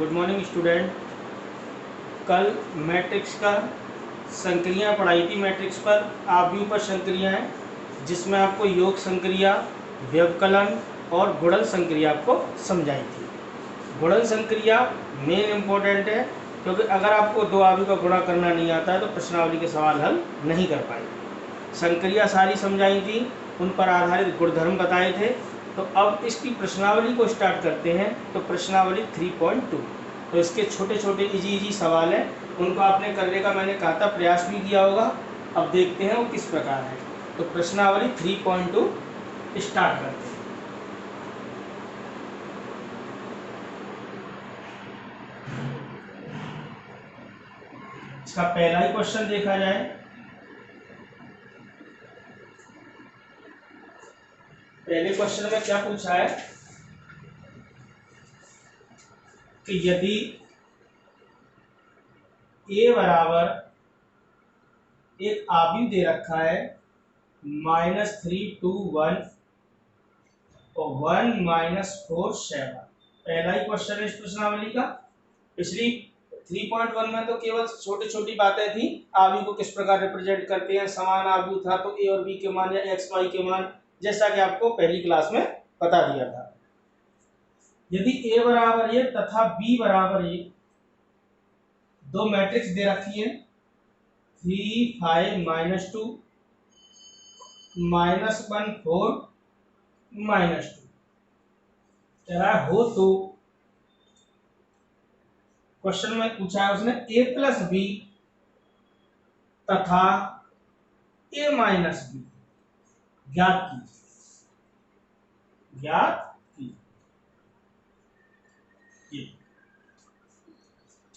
Good morning student. कल matrix का संक्रियाएँ पढ़ाई थी। मैट्रिक्स पर आव्यूह पर संक्रियाएँ, जिसमें आपको योग संक्रिया, व्यवकलन और गुणन संक्रिया आपको समझाई थी। गुणन संक्रिया मेन इम्पोर्टेंट है, क्योंकि अगर आपको दो आव्यूह का गुणा करना नहीं आता है तो प्रश्नावली के सवाल हल नहीं कर पाएंगे। संक्रिया सारी समझाई थी, उन पर आधारित गुणधर्म बताए थे। तो अब इसकी प्रश्नावली को स्टार्ट करते हैं। तो प्रश्नावली 3.2, तो इसके छोटे छोटे इजी सवाल हैं, उनको आपने करने का मैंने कहा था, प्रयास भी किया होगा। अब देखते हैं वो किस प्रकार है। तो प्रश्नावली 3.2 स्टार्ट करते हैं। इसका पहला ही क्वेश्चन देखा जाए। पहले क्वेश्चन में क्या पूछा है कि यदि a बराबर एक आव्यूह दे रखा है -3 2 1 और 1 -4 7। पहला ही क्वेश्चन है इस प्रश्नावली का। पिछली 3.1 में तो केवल छोटी छोटी बातें थी, आव्यूह को किस प्रकार रिप्रेजेंट करते हैं, समान आव्यूह था तो a और b के मान या x y के मान, जैसा कि आपको पहली क्लास में बता दिया था। यदि a बराबर ये तथा b बराबर ये दो मैट्रिक्स दे रखी है 3 5 -2 -1 4 -2 कह रहा हो, तो क्वेश्चन में पूछा है उसने a प्लस बी तथा a माइनस बी ज्ञात की।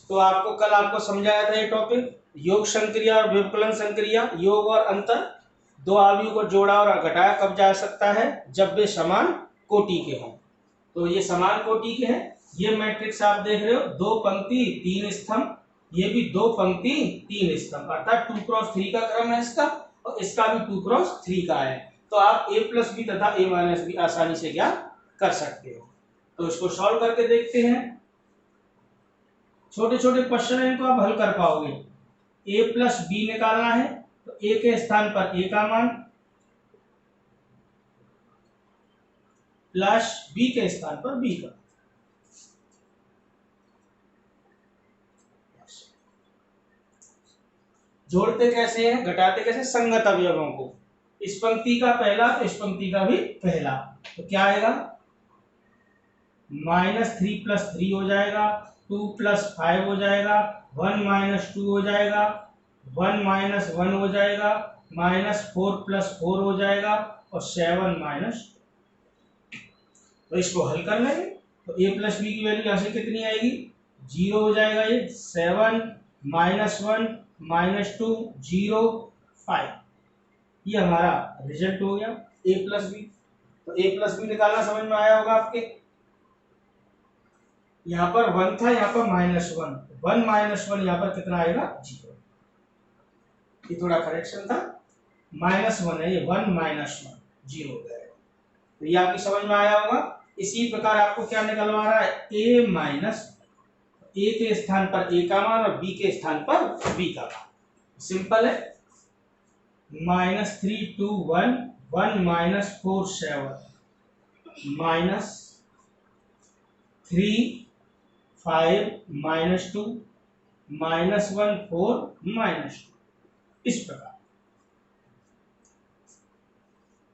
तो आपको कल आपको समझाया था ये टॉपिक, योग संक्रिया और व्यवकलन संक्रिया। योग और अंतर, दो आव्यूह को जोड़ा और घटाया कब जा सकता है, जब वे समान कोटि के हों। तो ये समान कोटि के हैं। ये मैट्रिक्स आप देख रहे हो, 2 पंक्ति 3 स्तंभ, ये भी 2 पंक्ति 3 स्तंभ, अर्थात 2 क्रॉस 3 का क्रम है इसका, और इसका भी 2 क्रॉस 3 का है। तो आप a प्लस बी तथा a माइनस बी आसानी से ज्ञात कर सकते हो। तो इसको सॉल्व करके देखते हैं। छोटे छोटे क्वेश्चन है, इनको आप हल कर पाओगे। a प्लस बी निकालना है, तो a के स्थान पर a का मान प्लस b के स्थान पर b का। जोड़ते कैसे हैं, घटाते कैसे, संगत अवयवों को। इस पंक्ति का पहला तो इस पंक्ति का भी पहला, तो क्या आएगा -3 + 3 हो जाएगा, 2 + 5 हो जाएगा, 1 - 2 हो जाएगा, 1 - 1 हो जाएगा, -4 + 4 हो जाएगा, और 7 - 2। तो इसको हल कर लेंगे। तो a + b की वैल्यू यहाँ से कितनी आएगी, 0 हो जाएगा। ये 7 - 1 - 2 0 5, ये हमारा रिजल्ट हो गया a + b। तो a + b निकालना समझ में आया होगा आपके। यहाँ पर 1 था, यहाँ पर -1, 1 - 1 यहाँ पर कितना आएगा, 0। ये थोड़ा करेक्शन था, -1 है ये, 1 - 1 0 हो जाएगा। तो ये आपकी समझ में आया होगा। इसी प्रकार आपको क्या निकलवा रहा है, a के स्थान पर a का मान और b के स्थान पर b का मान। सिंपल है। -3 2 1 1 - 4 7 -3 5 -2 -1 4 -2। इस प्रकार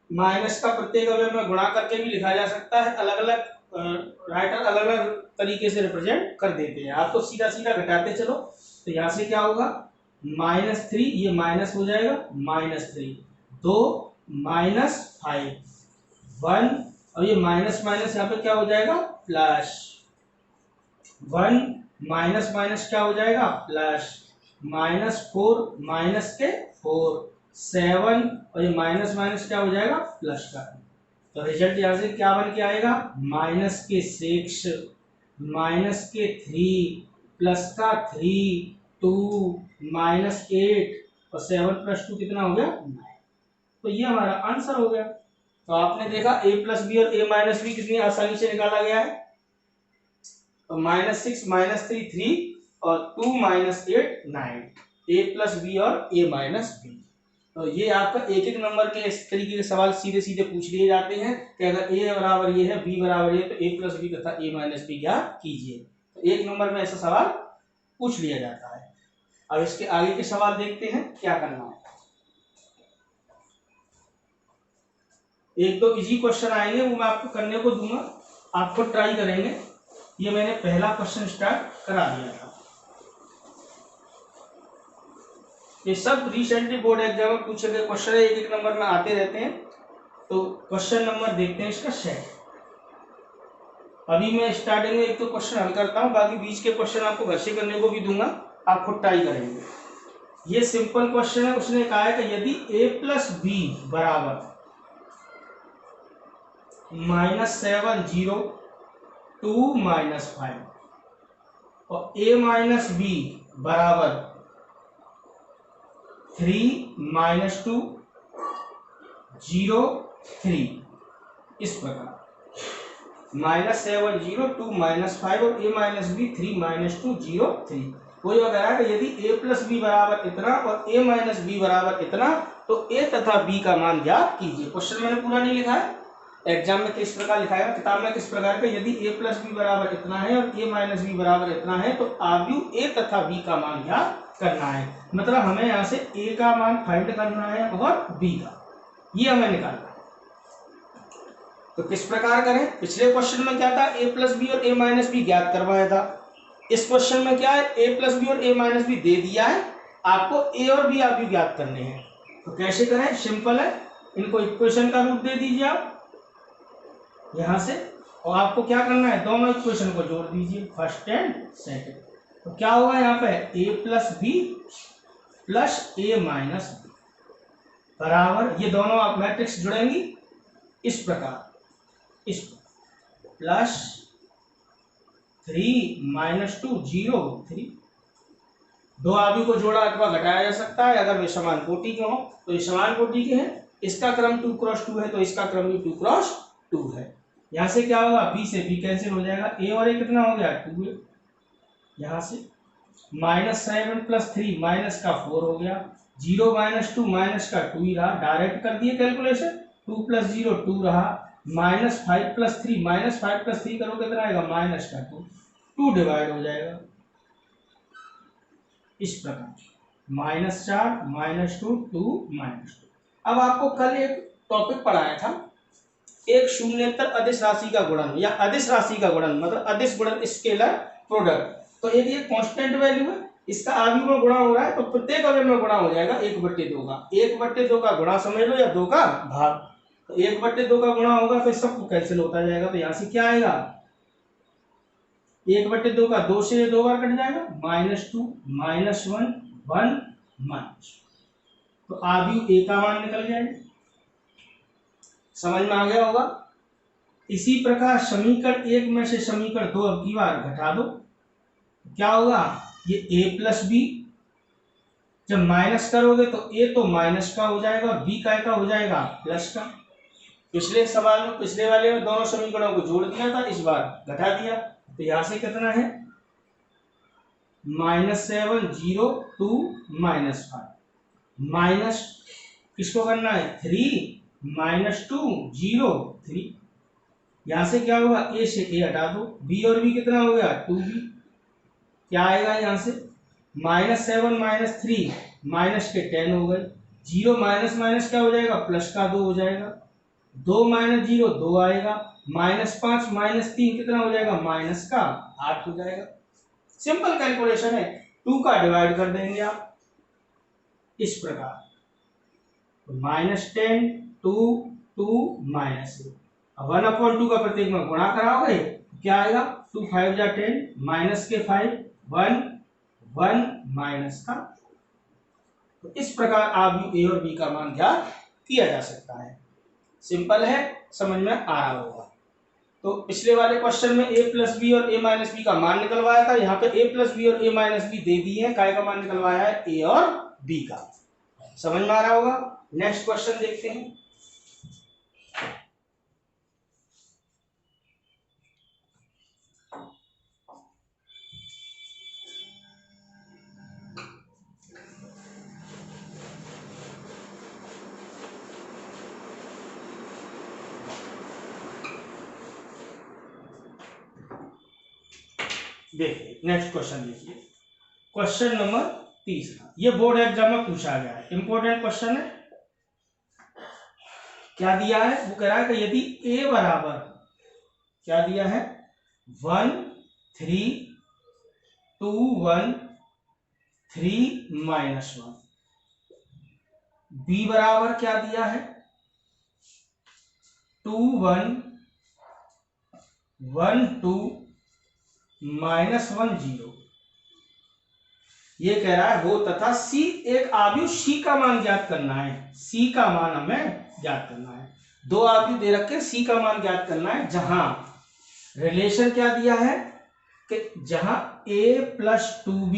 माइनस का प्रत्येक अवयव में गुणा करके भी लिखा जा सकता है। अलग अलग राइटर अलग अलग तरीके से रिप्रेजेंट कर देते हैं। आप तो सीधा सीधा घटाते चलो। तो यहाँ से क्या होगा, -3, ये माइनस हो जाएगा, -3 2 -5 1, और ये माइनस माइनस यहाँ पे क्या हो जाएगा, प्लस 1 माइनस माइनस क्या हो जाएगा, प्लस -4 माइनस के 4 7, और ये माइनस माइनस क्या हो जाएगा, प्लस का। तो रिजल्ट यहाँ से क्या बन के आएगा, -6 -3 प्लस का 3 2 -8 और 7 + 2 कितना हो गया, 9। तो ये हमारा आंसर हो गया। तो आपने देखा a + b और a - b कितनी आसानी से निकाला गया है। तो -6 -3 3 और 2 -8 9, a प्लस बी और a माइनस बी। तो ये आपका एक एक नंबर के इस तरीके के सवाल सीधे सीधे पूछ लिए जाते हैं कि अगर a बराबर ये है, b बराबर ये, तो a प्लस बी तथा a माइनस बी ज्ञात कीजिए। तो एक नंबर में ऐसा सवाल पूछ लिया जाता है। अब इसके आगे के सवाल देखते हैं क्या करना है। एक दो इजी क्वेश्चन आएंगे, वो मैं आपको करने को दूंगा, आपको ट्राई करेंगे। ये मैंने पहला क्वेश्चन स्टार्ट करा दिया था। ये सब रिसेंटली बोर्ड एग्जाम में पूछे गए क्वेश्चन है, एक एक नंबर में आते रहते हैं। तो क्वेश्चन नंबर देखते हैं इसका सेट। अभी मैं स्टार्टिंग में एक तो क्वेश्चन हल करता हूँ, बाकी बीच के क्वेश्चन आपको घर से करने को भी दूंगा, आप खुद ट्राई करेंगे। ये सिंपल क्वेश्चन है। उसने कहा है कि यदि a प्लस बी बराबर -7 0 2 -5 और a माइनस बी बराबर 3 -2 0 3, इस प्रकार -7 0 2 -5 और a माइनस बी 3 -2 0 3। वो जो कह रहा है कि यदि a प्लस बी बराबर इतना और a माइनस बी बराबर इतना, तो a तथा b का मान ज्ञात कीजिए। क्वेश्चन मैंने पूरा नहीं लिखा है, एग्जाम में किस प्रकार लिखा है, किताब में किस प्रकार का, यदि a प्लस बी बराबर इतना है और a माइनस बी बराबर इतना है, तो आव्यूह a तथा b का मान ज्ञात करना है। मतलब हमें यहाँ से a का मान फाइंड करना है और b का, ये हमें निकालना है। तो किस प्रकार करें? पिछले क्वेश्चन में क्या था, a प्लस बी और a माइनस बी ज्ञात करवाया था। इस क्वेश्चन में क्या है, a प्लस बी और a माइनस बी दे दिया है, आपको a और b आव्यूह ज्ञात करने हैं। तो कैसे करें? सिंपल है, इनको इक्वेशन का रूप दे दीजिए आप यहां से, और आपको क्या करना है, दोनों इक्वेशन को जोड़ दीजिए, फर्स्ट एंड सेकंड। तो क्या होगा यहाँ पे, a plus b plus a minus b बराबर, ये दोनों आप मैट्रिक्स जुड़ेंगी इस प्रकार, इस प्लस 3 -2 0 3। दो आव्यूह को जोड़ा अथवा घटाया जा सकता है अगर वे समान कोटि के हों, तो ये समान कोटि के हैं। इसका क्रम 2 क्रॉस 2 है, तो इसका क्रम भी 2 क्रॉस 2 है। यहां से क्या होगा, b से b कैंसिल हो जाएगा, a और a कितना हो गया 2a। यहां से -7 + 3 माइनस का 4 हो गया, 0 -2 माइनस का 2 ही रहा, डायरेक्ट कर दिए कैलकुलेशन, 2 + 0 2 रहा, -5 + 3 -5 + 3 करो कितना आएगा, माइनस का 2, 2 डिवाइड हो जाएगा इस प्रकार, -4 -2 2 -2। अब आपको कल एक टॉपिक पढ़ाया था, एक शून्येतर अदिश राशि का गुणन या अदिश राशि का गुणन, मतलब अदिश गुणन स्केलर प्रोडक्ट। तो एक ये कांस्टेंट वैल्यू है, इसका आव्यूह में गुणा हो रहा है, तो प्रत्येक अवयव में गुणा हो जाएगा 1/2 का। 1/2 का गुणा समझ लो, या 2 का भाग। तो 1/2 का गुणा होगा तो सबको कैंसिल होता जाएगा। तो यहां से क्या आएगा, 1/2 का 2 से 2 बार कट जाएगा, -2 -1 1 माइनस, तो आव्यूह a का मान निकल जाएगा। समझ में आ गया होगा। इसी प्रकार समीकरण 1 में से समीकरण 2 अब की बार घटा दो, क्या होगा, ये a प्लस बी, जब माइनस करोगे तो a तो माइनस का हो जाएगा और b का हो जाएगा प्लस का। पिछले सवाल में, पिछले वाले में दोनों समीकरणों को जोड़ दिया था, इस बार घटा दिया। तो यहां से कितना है, -7 0 2 -5 माइनस किसको करना है, 3 -2 0 3। यहां से क्या होगा, a से a हटा दो, b और b कितना हो गया 2b। क्या आएगा यहां से, -7 - 3 माइनस के 10 हो गए, 0 माइनस माइनस क्या हो जाएगा, प्लस का 2 हो जाएगा, 2 - 0 2 आएगा, -5 - 3 कितना हो जाएगा, माइनस का 8 हो जाएगा। सिंपल कैलकुलेशन है, 2 का डिवाइड कर देंगे आप इस प्रकार, -10 2 2 -1। 1/2 का प्रत्येक में गुणा कराओगे क्या आएगा, 2 5 जा 10 माइनस के 5 1 1 माइनस का। तो इस प्रकार आव्यूह a और b का मान ज्ञात किया जा सकता है। सिंपल है, समझ में आ रहा होगा। तो पिछले वाले क्वेश्चन में a प्लस बी और a माइनस बी का मान निकलवाया था, यहाँ पे a प्लस बी और a माइनस बी दे दिए हैं, काय का मान निकलवाया है, a और b का। समझ में आ रहा होगा। नेक्स्ट क्वेश्चन देखते हैं। देखिए नेक्स्ट क्वेश्चन देखिए, क्वेश्चन नंबर 3, ये बोर्ड एग्जाम में पूछा गया है, इंपॉर्टेंट क्वेश्चन है। क्या दिया है, वो कह रहा है कि यदि a बराबर, क्या दिया है, 1 3 2 1 3 -1, b बराबर क्या दिया है, 2 1 1 2 -1 0, ये कह रहा है हो तथा c, एक आव्यूह c का मान ज्ञात करना है, c का मान हमें ज्ञात करना है। दो आव्यूह दे रखे, c का मान ज्ञात करना है, जहां रिलेशन क्या दिया है कि जहां a + 2b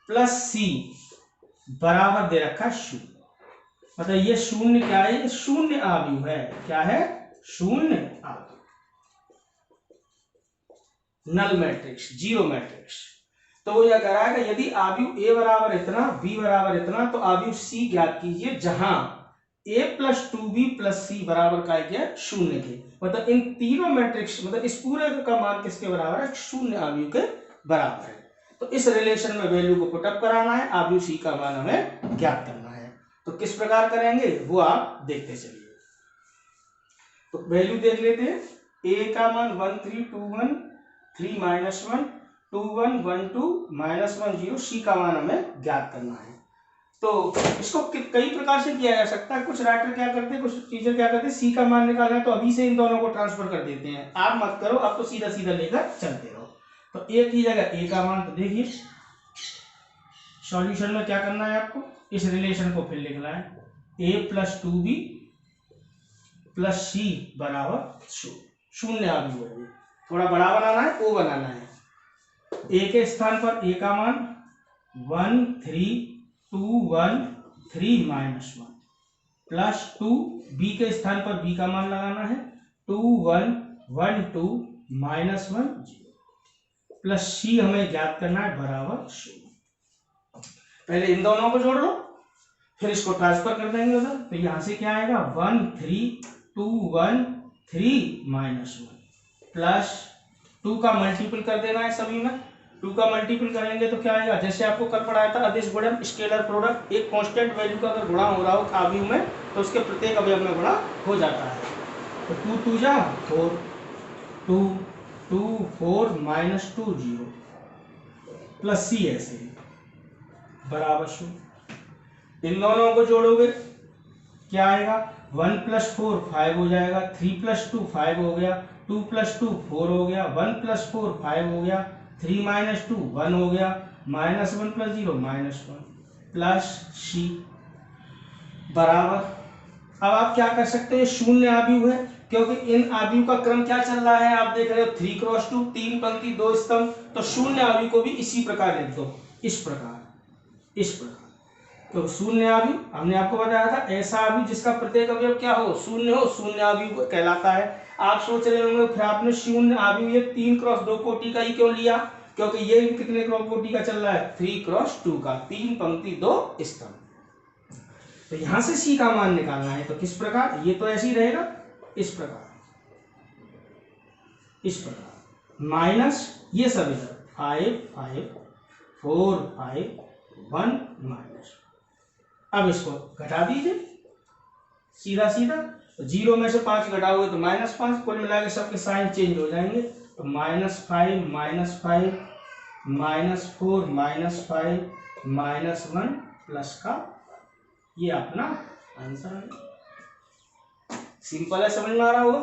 + c बराबर दे रखा है 0, मतलब ये शून्य क्या है, ये शून्य आव्यूह है। क्या है, शून्य आव्यूह, नल मैट्रिक्स, जीरो मैट्रिक्स। तो वो यह कह रहा है कि यदि आव्यूह a बराबर इतना, b बराबर इतना, तो आव्यूह c ज्ञात कीजिए जहां a + 2b + c बराबर का है शून्य के, मतलब इन तीनों मैट्रिक्स, मतलब इस पूरे का मान किसके बराबर है, शून्य आव्यूह के बराबर है। तो इस रिलेशन में वैल्यू को पुटअप कराना है, आव्यूह c का मान हमें ज्ञात करना है। तो किस प्रकार करेंगे वो आप देखते चलिए। तो वैल्यू देख लेते हैं, a का मान 1 3 2 1 3 -1 2 1 1 2 -1 0, c का मान हमें ज्ञात करना है। तो इसको कई प्रकार से किया जा सकता है। कुछ राइटर क्या करते हैं, कुछ टीचर क्या करते हैं, सी का मान निकालना है तो अभी से इन दोनों को ट्रांसफर कर देते हैं। आप मत करो, आप तो सीधा सीधा लेकर चलते रहो। तो ए की जगह ए का मान, तो देखिए सॉल्यूशन में क्या करना है आपको, इस रिलेशन को फिर लिखना है, a + 2b + c बराबर 0, आव्यूह है। थोड़ा बड़ा बनाना है, ओ बनाना है। a के स्थान पर a का मान 1 3 2 1 3 -1 + 2, b के स्थान पर b का मान लगाना है 2 1 1 2 -1 0, प्लस c हमें ज्ञात करना है बराबर 0। पहले इन दोनों को जोड़ लो, फिर इसको ट्रांसफर कर देंगे उधर, तो यहां से क्या आएगा 1 3 2 1 3 -1 प्लस 2 का मल्टीपल कर देना है सभी में, 2 का मल्टीपल करेंगे तो क्या आएगा, जैसे आपको कल पढ़ाया था अदिश गुणन स्केलर प्रोडक्ट, एक कांस्टेंट वैल्यू का अगर गुणा हो रहा हो आव्यूह में तो उसके प्रत्येक अवयव में गुणा हो जाता है। तो 2 2 जा 4 2 2 4 -2 0 प्लस c ऐसे बराबर 0। इन दोनों को जोड़ोगे क्या आएगा, 1 + 4 5 हो जाएगा, 3 + 2 5 हो गया, 2 + 2 4 हो गया, 1 + 4 5 हो गया, 3 - 2 1 हो गया, -1 + 0 -1 प्लस c बराबर। अब आप क्या कर सकते हो, शून्य आव्यूह है, क्योंकि इन आव्यूह का क्रम क्या चल रहा है, आप देख रहे हो 3 × 2, 3 पंक्ति 2 स्तंभ, तो शून्य आव्यूह को भी इसी प्रकार लिख दो, इस प्रकार, इस प्रकार। तो शून्य आव्यूह हमने आपको बताया था, ऐसा आव्यूह जिसका प्रत्येक अवयव क्या हो, शून्य हो, शून्य आव्यूह कहलाता है। आप सोच रहे होंगे फिर आपने शून्य आव्यूह ये 3 × 2 कोटि का ही क्यों लिया, क्योंकि ये कितने कोटि का चल रहा है, 3 × 2 का, 3 पंक्ति 2 स्तंभ। तो यहां से c का मान निकालना है, तो किस प्रकार, ये तो ऐसे ही रहेगा, इस प्रकार, इस प्रकार, माइनस ये सब इधर 5 5 4 5 1 माइनस। अब इसको घटा दीजिए सीधा सीधा, तो 0 में से 5 घटाओगे तो -5, कुल मिला के सबके साइन चेंज हो जाएंगे, तो -5 -5 -4 -5 -1 प्लस का ये अपना आंसर है। सिंपल है, समझ में आ रहा होगा।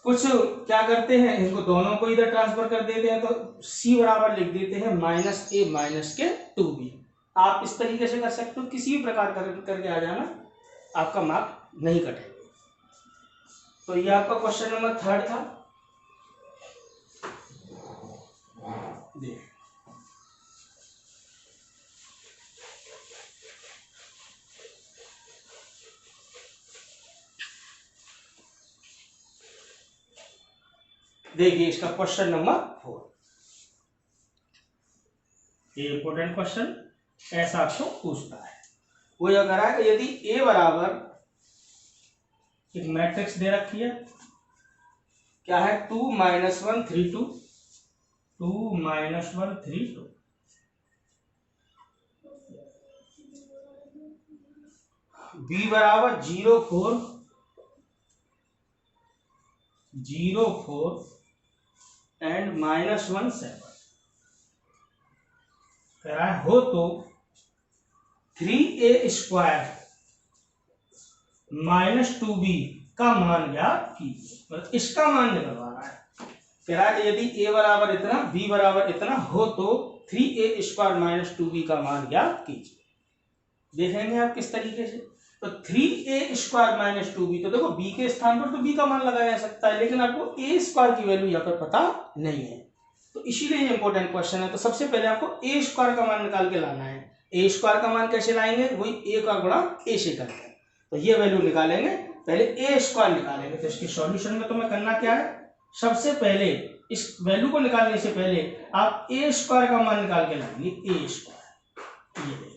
कुछ क्या करते हैं, इनको दोनों को इधर ट्रांसफर कर देते हैं, तो c बराबर लिख देते हैं -a - 2b। आप इस तरीके से कर सकते हो, किसी भी प्रकार करके आ जाना, आपका मार्क नहीं कटेगा। तो ये आपका क्वेश्चन नंबर 3 था। देखिए इसका क्वेश्चन नंबर 4, ये इंपॉर्टेंट क्वेश्चन ऐसा आपको पूछता है। वो यह कह रहा है कि यदि a बराबर एक मैट्रिक्स दे रखी है, क्या है 2 माइनस 1 3 2, 2 माइनस 1 3 2। बी बराबर 0 4 0 4 एंड माइनस 1 7। कह रहा है हो तो 3a स्क्वायर माइनस 2b का मान ज्ञात कीजिए। मतलब इसका मान निकलवा रहा है। कह रहा है यदि a बराबर इतना b बराबर इतना हो तो 3a स्क्वायर माइनस 2b का मान ज्ञात कीजिए। देखेंगे आप किस तरीके से। तो 3a स्क्वायर माइनस 2b, तो देखो b के स्थान पर तो b का मान लगाया जा सकता है, लेकिन आपको a स्क्वायर की वैल्यू यहाँ पर पता नहीं है, तो इसीलिए इंपॉर्टेंट क्वेश्चन है। तो सबसे पहले आपको a स्क्वायर का मान निकाल के लाना है। a स्क्वायर का मान कैसे लाएंगे, वही a का गुणा a से करके। तो ये वैल्यू निकालेंगे, पहले a स्क्वायर निकालेंगे। तो इसके सॉल्यूशन में तुम्हें करना क्या है, सबसे पहले इस वैल्यू को निकालने से पहले आप a स्क्वायर का मान निकाल के लाएंगे। a स्क्वायर,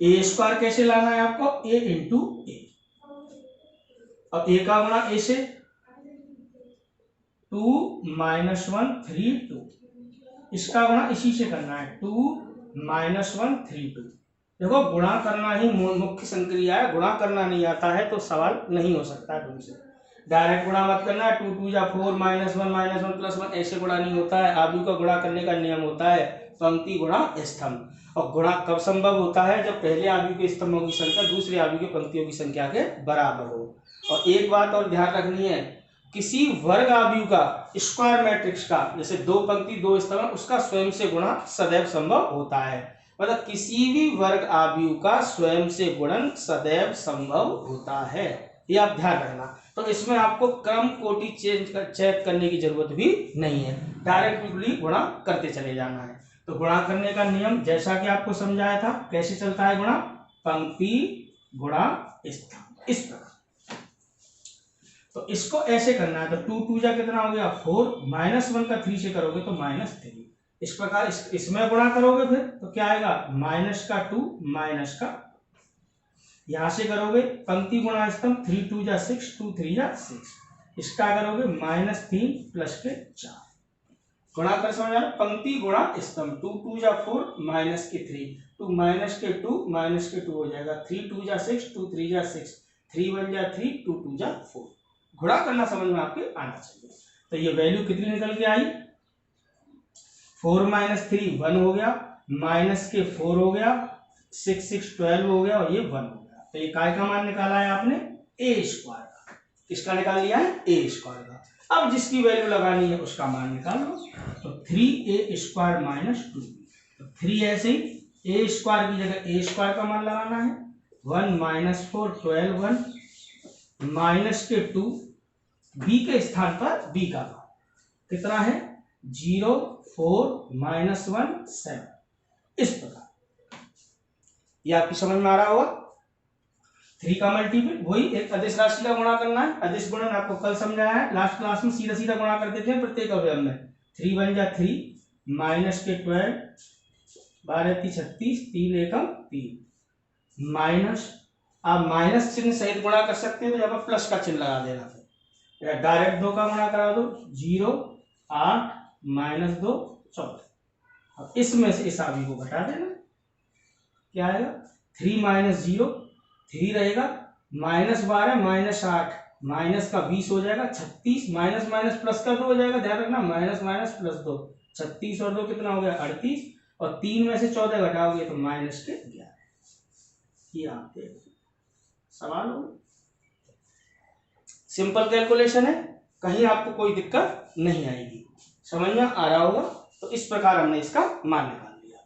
ये ए स्क्वायर कैसे लाना है आपको, a इंटू ए। अब a का गुणा a से 2 माइनस 1 3 2, इसका गुणा इसी से करना है 2 माइनस 1 3 2। देखो गुणा करना ही मुख्य संक्रिया है, गुणा करना नहीं आता है तो सवाल नहीं हो सकता है तुमसे। डायरेक्ट गुणा मत करना, 2 2 जा 4 माइनस 1 प्लस 1, ऐसे गुणा नहीं होता है। आव्यूह का गुणा करने का नियम होता है पंक्ति गुणा स्तंभ। और गुणा कब संभव होता है, जब पहले आव्यूह के स्तंभों की संख्या दूसरे आव्यूह की पंक्तियों की संख्या के बराबर हो। और एक बात और ध्यान रखनी है, किसी वर्ग आव्यूह का स्क्वायर मैट्रिक्स का, जैसे 2 पंक्ति 2 स्तंभ, उसका स्वयं से गुणा सदैव संभव होता है। मतलब किसी भी वर्ग आव्यूह का स्वयं से गुणन सदैव संभव होता है, ये आप ध्यान रखना। तो इसमें आपको क्रम कोटि चेक करने की जरूरत भी नहीं है, डायरेक्टली गुणा करते चले जाना है। तो गुणा करने का नियम जैसा कि आपको समझाया था, कैसे चलता है गुणा, पंक्ति गुणा स्तंभ, इस प्रकार। तो इसको ऐसे करना है। तो 2 2 जा कितना हो गया 4, माइनस 1 का 3 से करोगे तो माइनस 3। इस प्रकार इसमें गुणा करोगे फिर तो क्या आएगा, माइनस का 2 माइनस का, यहां से करोगे पंक्ति गुणा स्तंभ, 3 2 जा 6 2 3 जा 6, इसका करोगे माइनस 3 प्लस के 4। गुणा कर समझ आ रहा, पंक्ति गुणा स्तंभ, 2 2 जा 4 माइनस के 3, 2 माइनस के 2 माइनस के 2 हो जाएगा, 3 2 जा 6 2 3 जा 6, 3 1 जा 3 2 2 जा 4। गुणा करना समझ में आपके आना चाहिए। तो ये वैल्यू कितनी निकल के आई, 4 माइनस 3 1 हो गया, माइनस के 4 हो गया, 6 6 12 हो गया, और ये 1 हो गया। तो ये काय का मान निकाला है आपने, a स्क्वायर का। किसका निकाल लिया है, a स्क्वायर का। अब जिसकी वैल्यू लगानी है उसका मान निकाल लो। तो 3a स्क्वायर माइनस 2, तो 3 ऐसे ही a स्क्वायर की जगह a स्क्वायर का मान लगाना है, 1 माइनस 4 12 1, माइनस के 2, b के स्थान पर b का मान कितना है 0 4 माइनस 1 7। इस प्रकार ये आपकी समझ में आ रहा होगा। 3 का मल्टीपल, वही एक अदिश राशि का गुणा करना है। अदिश गुणन आपको कल समझाया है लास्ट क्लास में, सीधा सीधा गुणा करते थे प्रत्येक अवयव में। 3 1 जा 3, माइनस के 12, 12 3 36, 3 एकम 3, माइनस, आप माइनस चिन्ह सहित गुणा कर सकते हैं तो यहाँ पर प्लस का चिन्ह लगा देना है, या डायरेक्ट 2 का गुणा करा दो, 0 8 माइनस 2 14। अब इसमें से इस आवी को घटा देना, क्या आएगा 3 माइनस 0 3 रहेगा, माइनस 12 माइनस 8, माइनस का 20 हो जाएगा 36, माइनस माइनस प्लस का 2 हो जाएगा, ध्यान रखना माइनस माइनस प्लस 2, 36 और 2 कितना हो गया 38, और 3 में से 14 घटाओगे तो माइनस के 11। ये आप देखो सवाल हो, सिंपल कैलकुलेशन है, कहीं आपको कोई दिक्कत नहीं आएगी, समझ में आ रहा होगा। तो इस प्रकार हमने इसका मान निकाल लिया।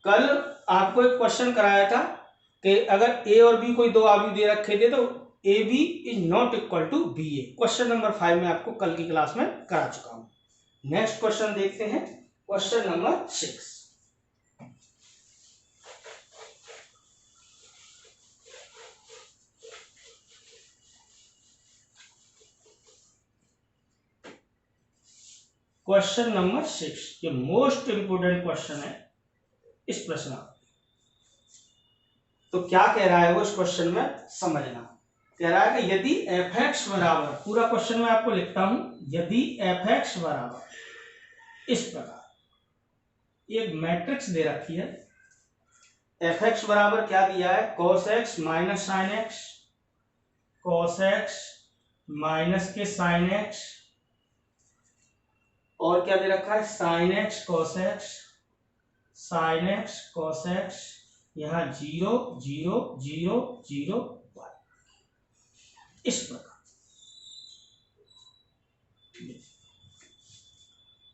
कल आपको एक क्वेश्चन कराया था कि अगर a और b कोई दो आव्यूह दे रखे थे तो a b is not equal to b a. Question number 5 में आपको कल की क्लास में करा चुका हूं। नेक्स्ट क्वेश्चन देखते हैं, क्वेश्चन नंबर 6। क्वेश्चन नंबर 6 ये मोस्ट इंपोर्टेंट क्वेश्चन है इस प्रश्न। तो क्या कह रहा है वो इस क्वेश्चन में समझना। कह रहा है कि यदि f(x) बराबर, पूरा क्वेश्चन मैं आपको लिखता हूं, यदि f(x) बराबर इस प्रकार एक मैट्रिक्स दे रखी है, f(x) बराबर क्या दिया है, cos x minus sine x, cos x minus के साइन x, और क्या दे रखा है sin x cos x, sin x cos x, यहां 0 0 0 0 1, इस प्रकार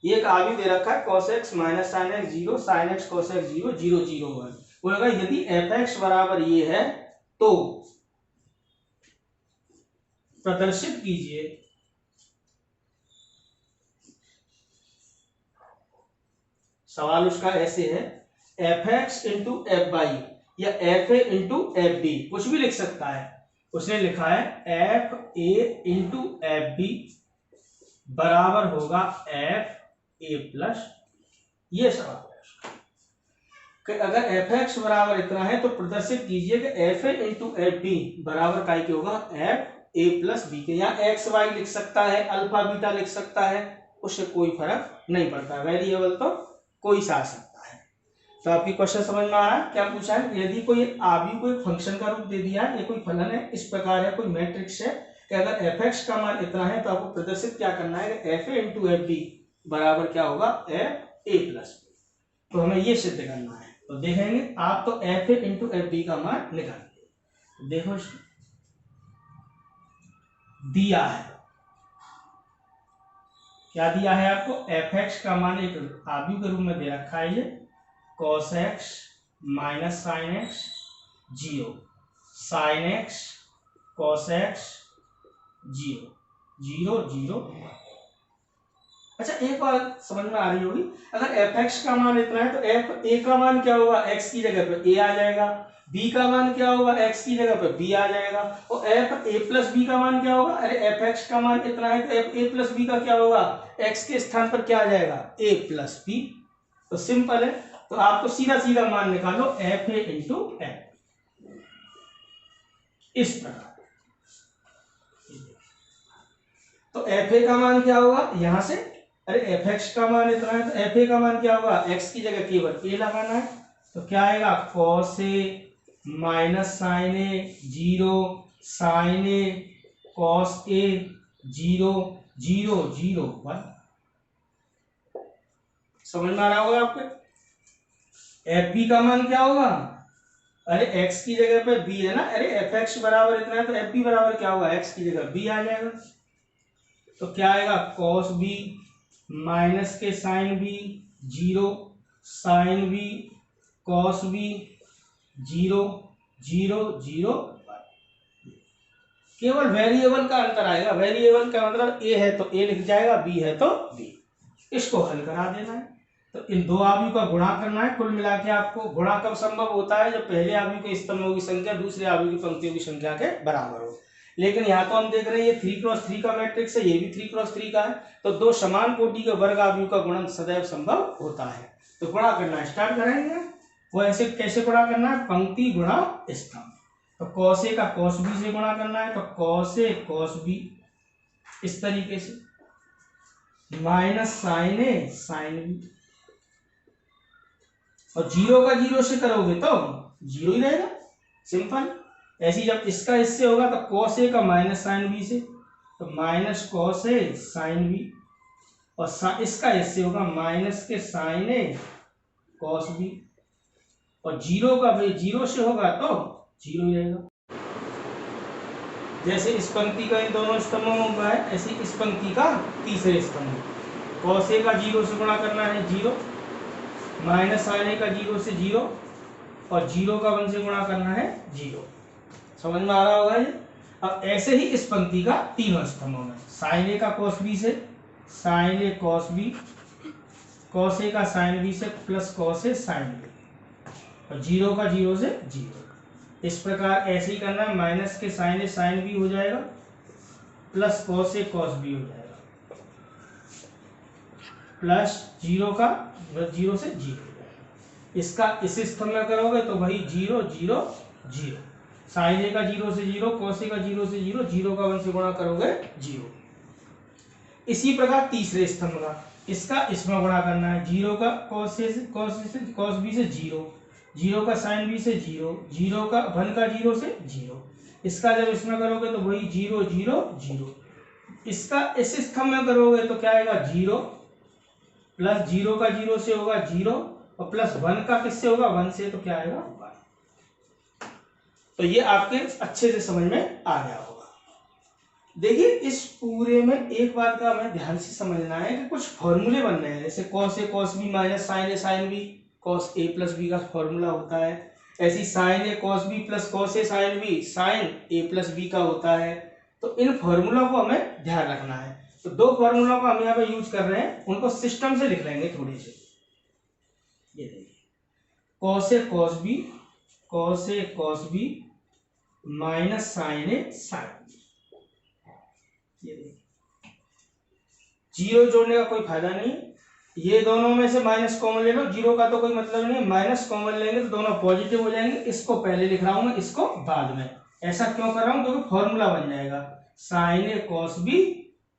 एक आगे दे रखा है cos x minus sine x 0, sin x cos x 0 0 0 1। बोलेगा यदि f(x) बराबर ये है तो प्रदर्शित कीजिए सवाल उसका ऐसे है, f(x) इंटू एफ बाई या fa इंटू एफ बी, कुछ भी लिख सकता है। उसने लिखा है fa इंटू एफ बी बराबर होगा fa प्लस, ये सवाल है कि अगर f(x) बराबर इतना है तो प्रदर्शित कीजिए कि fa इंटू एफ बी बराबर काय के होगा fa प्लस बी के। यहाँ एक्स वाई लिख सकता है, अल्फा बीटा लिख सकता है, उससे कोई फर्क नहीं पड़ता, वेरिएबल तो कोई सा आ सकता है। तो आपकी क्वेश्चन समझ में आ रहा है क्या पूछा है। यदि कोई आबी को एक फंक्शन का रूप दे दिया है, ये कोई फलन है, इस प्रकार है, कोई मैट्रिक्स है कि अगर f(x) का मान इतना है तो आपको प्रदर्शित क्या करना है कि fa इंटू एफ बी बराबर क्या होगा fa प्लस बी। तो हमें ये सिद्ध करना है, तो देखेंगे आप तो fa इंटू एफ बी का मान निकालिए। देखो दिया है, क्या दिया है आपको, f(x) का मान एक आबी के रूप में दे रखा है, ये cos x minus sine x 0, sin x cos x 0 0 0 1। अच्छा एक बात समझ में आ रही होगी, अगर f(x) का मान इतना है तो fa का मान क्या होगा, x की जगह पर a आ जाएगा, b का मान क्या होगा, x की जगह पर b आ जाएगा, और fa प्लस b का मान क्या होगा, अरे f(x) का मान इतना है तो fa प्लस b का क्या होगा, x के स्थान पर क्या आ जाएगा, a प्लस b। तो सिंपल है, तो आपको सीधा सीधा मान निकालो fa इंटू एफ, इस प्रकार। तो fa का मान क्या होगा, यहां से अरे f(x) का मान इतना है तो fa का मान क्या होगा, x की जगह केवल a लगाना है, तो क्या आएगा cos a minus sine a 0, sin a cos a 0 0 0 1। समझ में आ रहा होगा आपके। fb का मान क्या होगा, अरे x की जगह पे b है ना, अरे f(x) बराबर इतना है तो fb बराबर क्या होगा, x की जगह b आ जाएगा, तो क्या आएगा cos b माइनस के sine b 0, sine b cos b 0 0 0 1। केवल वेरिएबल का अंतर आएगा, वेरिएबल का मतलब a है तो a लिख जाएगा, b है तो b, इसको हल करा देना है। तो इन दो आव्यूह का गुणा करना है। कुल मिला के आपको गुणा कब संभव होता है, जब पहले आव्यूह के स्तंभों की संख्या दूसरे आव्यूह की पंक्तियों की संख्या के बराबर हो। लेकिन यहाँ तो हम देख रहे हैं ये 3x3 का मैट्रिक्स है, ये भी 3x3 का है, तो दो समान कोटि के वर्ग आव्यूह का गुणन सदैव संभव होता है। तो गुणा करना स्टार्ट करेंगे। वो ऐसे कैसे गुणा करना है, पंक्ति गुणा स्तंभ। तो cos a का cos b से गुणा करना है, तो cos a cos b इस तरीके से, minus sine a sine b, और 0 का 0 से करोगे तो 0 ही रहेगा, सिंपल। ऐसी जब इसका इससे होगा तो cos a का माइनस साइन b से, तो minus cos a sine b, और इसका इससे होगा माइनस के साइन a cos b, और 0 का भाई 0 से होगा तो 0 ही रहेगा। जैसे इस पंक्ति का इन दोनों स्तंभों में हुआ है, ऐसे इस पंक्ति का तीसरे स्तंभ, cos a का 0 से गुणा करना है 0, माइनस साइन a का 0 से 0, और 0 का 1 से गुणा करना है 0। समझ में आ रहा होगा ये। अब ऐसे ही इस पंक्ति का तीनों स्तंभों में, साइन a का cos b से, sine a cos b, cos a का साइन b से plus cos a sine b, और 0 का 0 से 0। इस प्रकार ऐसे ही करना है, माइनस के साइन a साइन b हो जाएगा, plus cos a cos b हो जाएगा, प्लस 0 का 0 से 0। इसका इस स्तंभ में करोगे तो वही 0 0 जीरो। साइन ए का 0 से 0, कॉस ए का 0 से 0, 0 का 1 से गुणा करोगे 0। इसी प्रकार तीसरे स्तंभ का, इसका इसमें गुणा करना है। 0 का कॉस ए से कॉस बी से 0, 0 का साइन बी से 0, 0 का 1 का 0 से 0। इसका जब इसमें करोगे तो वही 0 0 0। इसका इस स्तंभ में करोगे तो क्या आएगा 0 प्लस 0 का 0 से होगा 0 और प्लस 1 का किससे होगा 1 से, तो क्या आएगा 1। तो ये आपके अच्छे से समझ में आ गया होगा। देखिए इस पूरे में एक बात का हमें ध्यान से समझना है कि कुछ फॉर्मूले बन रहे हैं, जैसे cos A cos B minus sign A sine B, cos A plus B का फॉर्मूला होता है। ऐसी sign A cos B plus cos A sine B sign A plus B का होता है। तो इन फॉर्मूला को हमें ध्यान रखना है। तो दो फॉर्मूला को हम यहाँ पे यूज कर रहे हैं, उनको सिस्टम से लिख लेंगे थोड़े से। ये देखिए cos A cos B minus sign A sine B. ये देखिए जीरो जोड़ने का कोई फायदा नहीं, ये दोनों में से माइनस कॉमन ले लो, जीरो का तो कोई मतलब नहीं, माइनस कॉमन लेंगे तो दोनों पॉजिटिव हो जाएंगे। इसको पहले लिख रहा हूं मैं, इसको बाद में। ऐसा क्यों कर रहा हूं, क्योंकि फॉर्मूला बन जाएगा sign A cos B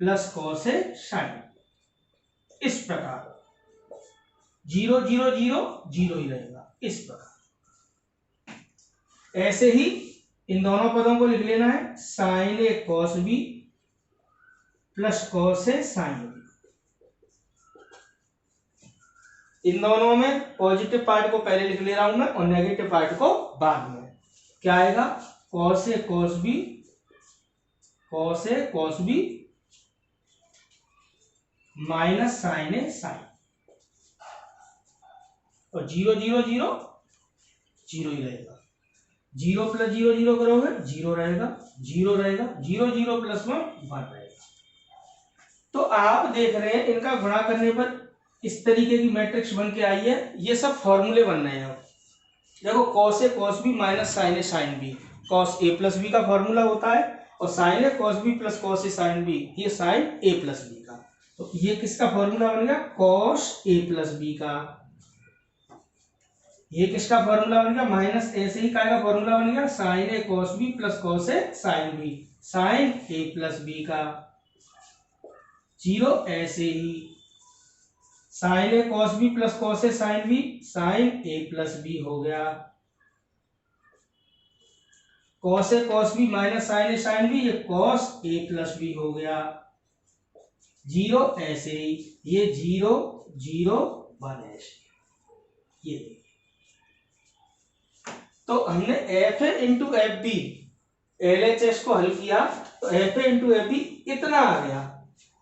plus cos A sign. इस प्रकार 0 0 0 0 ही रहेगा इस प्रकार। ऐसे ही इन दोनों पदों को लिख लेना है, sign A cos B plus cos A sine B. इन दोनों में पॉजिटिव पार्ट को पहले लिख ले रहा हूं मैं और नेगेटिव पार्ट को बाद में। क्या आएगा cos A cos B minus sign A sign. और 0 0 0 0 ही रहेगा। 0 प्लस 0 0 करोगे 0 रहेगा, 0 रहेगा, 0 0 प्लस 1 रहेगा। तो आप देख रहे हैं इनका गुणा करने पर इस तरीके की मैट्रिक्स बन के आई है। ये सब फॉर्मूले बन रहे हैं। देखो cos A cos B minus sign A sine B, cos A plus B का फॉर्मूला होता है, और sign A cos B plus cos A sine B, ये साइन ए प्लस बी का। तो ये किसका फॉर्मूला बन गया, कॉस ए प्लस बी का। ये किसका फॉर्मूला बन गया, माइनस ऐसे ही का फॉर्मूला बन गया sign A cos B plus cos A sine B, sign A plus B का। 0 ऐसे ही sign A cos B plus cos A sine B, sign A plus B हो गया। Cos A cos B minus sign A sine B, ये cos A plus B हो गया। 0 ऐसे ही, ये 0 0 1 ऐसे। ये तो हमने एफ ए इंटू एफ बी LHS को हल किया तो F A into F b इतना आ गया।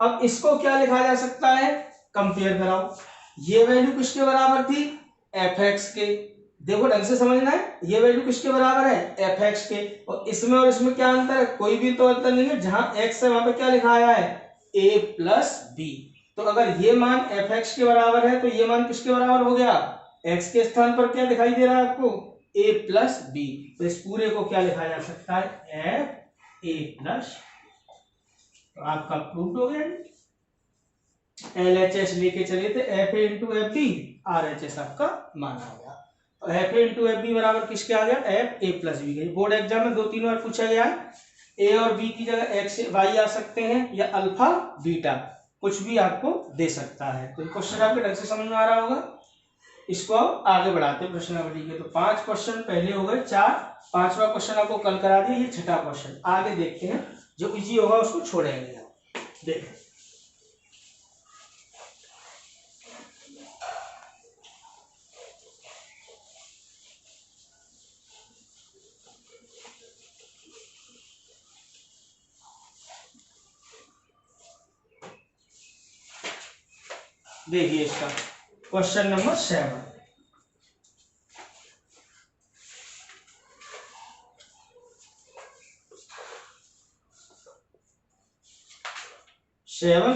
अब इसको क्या लिखा जा सकता है, कंपेयर कराओ। ये वैल्यू किसके बराबर थी, एफ एक्स के। देखो ढंग से समझना है, ये वैल्यू किसके बराबर है, एफ एक्स के। और इसमें क्या अंतर है, कोई भी तो अंतर नहीं है। जहां एक्स है वहां पे क्या लिखा आया है, ए प्लस बी। तो अगर ये मान एफ एक्स के बराबर है तो ये मान किसके बराबर हो गया, एक्स के स्थान पर क्या दिखाई दे रहा है आपको, ए प्लस बी। तो इस पूरे को क्या लिखा जा सकता है, एफ ए प्लस। तो आपका प्रूफ हो गया। LHS लेके चले थे एफ ए इंटू एफ बी, RHS आपका मान आ गया। तो F A into F B बराबर किसके आ गया, F A plus B. Board exam में 2-3 बार पूछा गया है। ए और बी की जगह एक्स वाई आ सकते हैं या अल्फा बीटा, कुछ भी आपको दे सकता है। तो क्वेश्चन आपके ढंग से समझ में आ रहा होगा। इसको आगे बढ़ाते हैं प्रश्नावली के। तो 5 क्वेश्चन पहले हो गए 4, 5वां क्वेश्चन आपको कल करा दिया, ये 6ठा क्वेश्चन। आगे देखते हैं, जो इजी होगा उसको छोड़ेंगे। देखो देखिए इसका क्वेश्चन नंबर 7।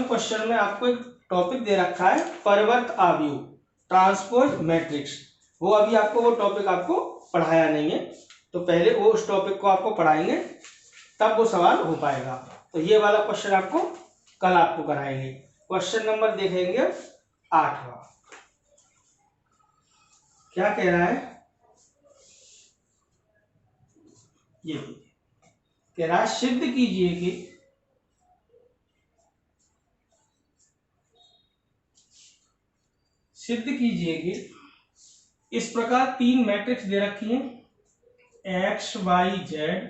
क्वेश्चन में आपको एक टॉपिक दे रखा है, परिवर्त आव्यूह, ट्रांसपोज मैट्रिक्स। वो अभी आपको वो टॉपिक आपको पढ़ाया नहीं है, तो पहले वो उस टॉपिक को आपको पढ़ाएंगे तब वो सवाल हो पाएगा। तो ये वाला क्वेश्चन आपको कल आपको कराएंगे। क्वेश्चन नंबर देखेंगे 8वां। क्या कह रहा है, ये देखिए कह रहा है सिद्ध कीजिए कि इस प्रकार तीन मैट्रिक्स दे रखी हैं एक्स वाई जेड,